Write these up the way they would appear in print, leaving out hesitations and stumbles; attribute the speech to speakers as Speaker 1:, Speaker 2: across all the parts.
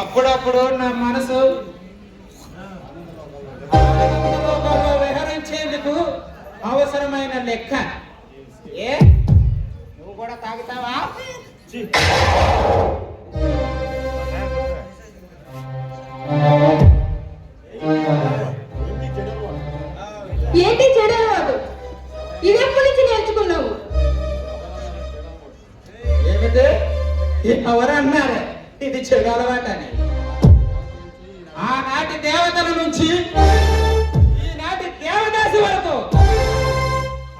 Speaker 1: అప్పుడప్పుడు నా మనసు విహరించేందుకు అవసరమైన లెక్క. ఏ నువ్వు కూడా తాగుతావా?
Speaker 2: ఏంటి చెడలవాడు? ఇది ఎప్పటి నుంచి నేర్చుకున్నావు?
Speaker 1: ఏమిటి ఎవరు అన్నారు ఇది చెడు అలవాటని? ఆనాటి దేవతల నుంచి ఈనాటి దేవదాసి వరకు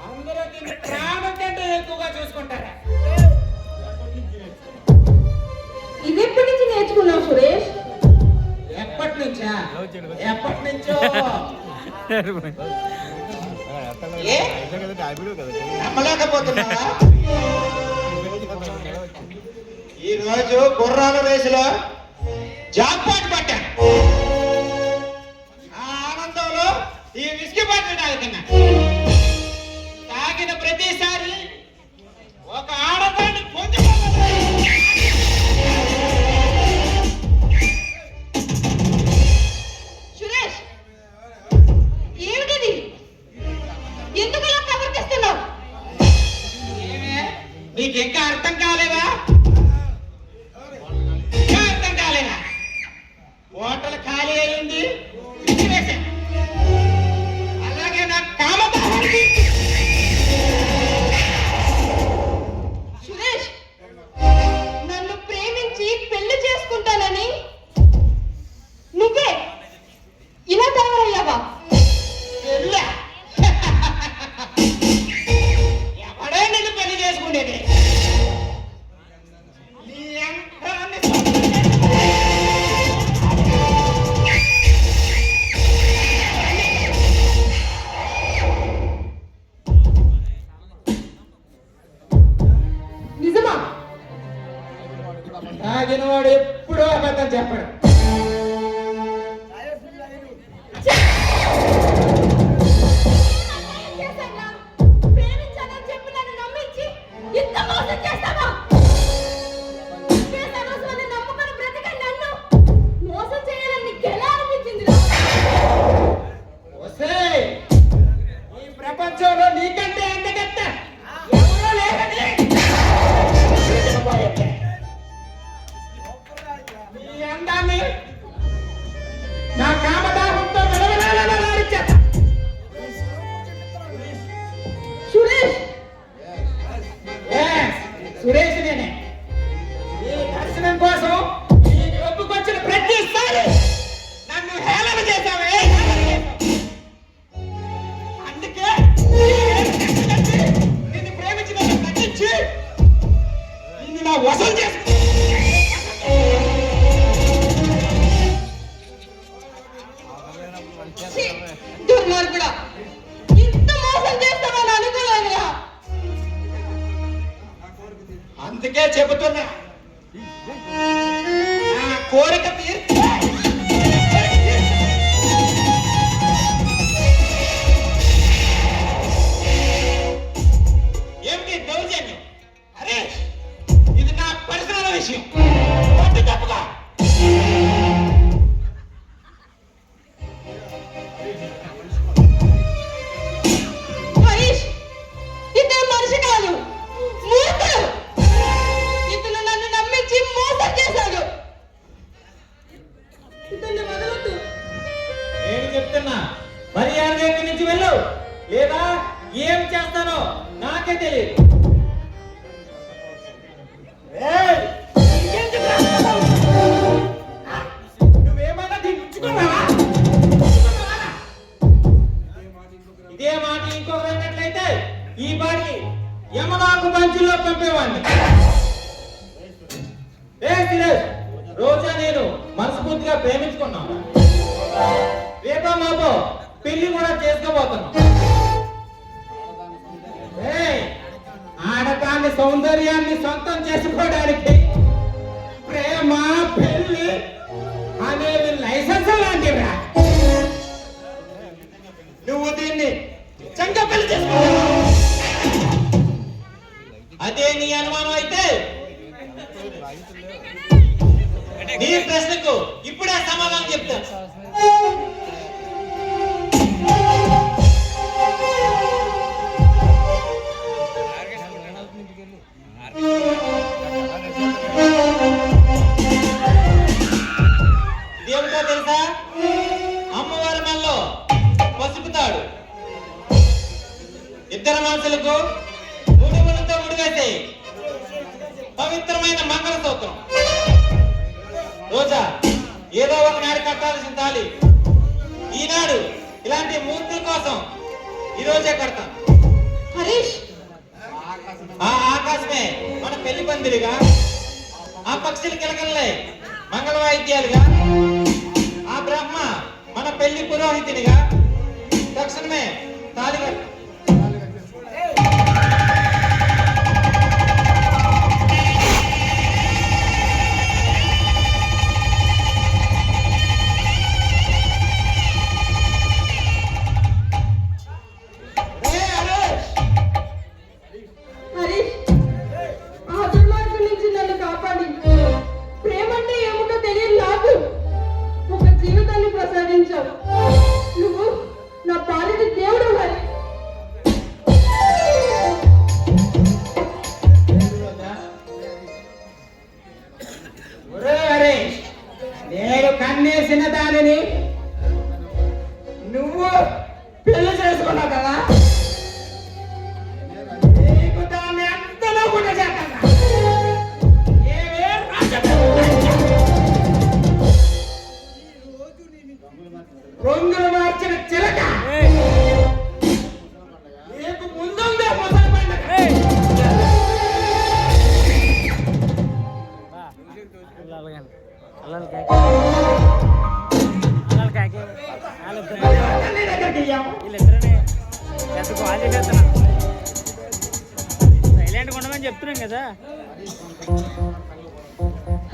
Speaker 1: అందరూ దీన్ని ప్రాణం కంటే ఎక్కువగా చూసుకుంటారా?
Speaker 2: ఇది ఎప్పటి నుంచి నేర్చుకున్నావు సురేష్?
Speaker 1: ఎప్పటి నుంచో నమ్మలేకపోతున్నావా? ఈ రోజు గుర్రాల రేసులో జాక్పాట్ పట్టాను. ఆ ఆనందంలో ఈ విస్కీ బాటిల్ తాగుతున్నా. తాగిన ప్రతిసారి ఒక ఆనందాన్ని
Speaker 2: సురేష్, ఏమిటిది? ఎందుకు ఇలా ప్రవర్తిస్తున్నావు?
Speaker 1: నీకు ఇంకా అర్థం కాలేదా? హోటల్ ఖాళీ అయింది, అలాగే నా కామదాహానికి.
Speaker 2: సురేష్, నన్ను ప్రేమించి పెళ్లి చేసుకుంటానని నువ్వే ఇలా తయారయ్యావా?
Speaker 1: ఎవడే నిన్ను పెళ్లి చేసుకునేది? తాగినవాడు ఎప్పుడూ అబద్ధం చెప్పడు. ఈ ప్రపంచంలో నీకంటే అందగత్త ఎవరో లేదని ఈ అందాన్ని నా కామదాహంతో విడవలాడించాను.
Speaker 2: సురేష్,
Speaker 1: సురేష్ నేనే. ఈ దర్శనం కోసం ఈ ఒప్పుకొచ్చిన ప్రతిసారి నన్ను హేళన చేశావే. అందుకే నిన్ను ప్రేమించిన నటించి నిన్ను నా వసూలు చేసుకున్నా.
Speaker 2: దుర్మార్గుడా, ఇంత మోసం చేస్తామని అనుకోలేదురా.
Speaker 1: అందుకే చెబుతున్నా, నా కోరిక తీర్చే ఏమిటి దౌర్జన్యం? అరే ఇది నా పర్సనల్ విషయం, పట్టు తప్పుగా.
Speaker 2: మహేష్, ఇతను మనిషి కాదు, మూర్ఖుడు. ఇతను నన్ను నమ్మించి మోసం చేశాడు. ఇతన్ని వదలొద్దు.
Speaker 1: నేను చెప్తున్నా, మర్యాద ఇక్కడి నుంచి వెళ్ళు, లేదా ఏం చేస్తానో నాకే తెలియదు. నువ్వేమన్నా దీన్ని ఉంచుకున్నావా? ఇదే మాట ఇంకొక అన్నట్లయితే ఈ బాడీ యమనాకు మంచుల్లో పంపేవాడిని. రోజా నేను మనస్ఫూర్తిగా ప్రేమించుకున్నాను. రేపో మాపో పెళ్లి కూడా చేసుకోబోతున్నాం. ఆడదాని సౌందర్యాన్ని సొంతం చేసుకోవడానికి ప్రేమ పెళ్లి అనేవి లైసెన్స్ లాంటివిరా. నువ్వు దీన్ని చంగా పెళ్లి చేసుకుంటావు. అదే నీ అనుమానం అయితే నీ ప్రశ్నకు ఇప్పుడే సమాధానం చెప్తాను. ఇదేమిటో తెలుసా? అమ్మవారి మెల్లో పసుపుతాడు. ఇద్దరు మనుషులకు ముడుములతో ముడివేసే పవిత్రమైన మంగళసూత్రం. రోజా ఏదో ఒకనాడు కట్టాల్సిన తాళి. ఈనాడు ఇలాంటి మూర్తుల కోసం ఈరోజే కడతాం.
Speaker 2: హరీష్,
Speaker 1: ఆ ఆకాశమే మన పెళ్లి పందిరిగా, ఆ పక్షులు కిలకల్లే మంగళ వాయిద్యాలుగా, ఆ బ్రహ్మ మన పెళ్లి పురోహితునిగా తక్షణమే తాళి కడతాం.
Speaker 2: హరీష్, ఆ దుర్మార్గం నుంచి నన్ను కాపాడి ప్రేమంటే ఏమిటో తెలియదు నాకు ఒక జీవితాన్ని ప్రసాదించావు. నువ్వు నా పాలిట దేవుడు హరి.
Speaker 3: నేను కన్నేసిన దానిని నువ్వు పెళ్లి చేసుకున్నావు కదా, నీకు దాన్ని అంతలో కూడా చేస్తాను. ఏమే రంగులు మార్చిన చిలక, నీకు ముందుందే ముసలి పండుగ.
Speaker 4: సైలెంట్గా ఉండమని చెప్తున్నాం కదా.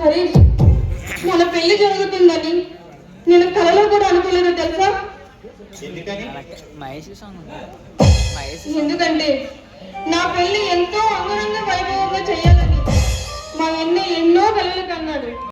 Speaker 2: హరీష్, మన పెళ్లి జరుగుతుందని నేను కలలో కూడా అనుకోలేదు తెలుసా.
Speaker 1: ఎందుకని?
Speaker 2: ఎందుకంటే నా పెళ్లి ఎంతో అంగరంగ వైభవంగా చేయాలని మా ఎన్నో కలలు కన్నాడు.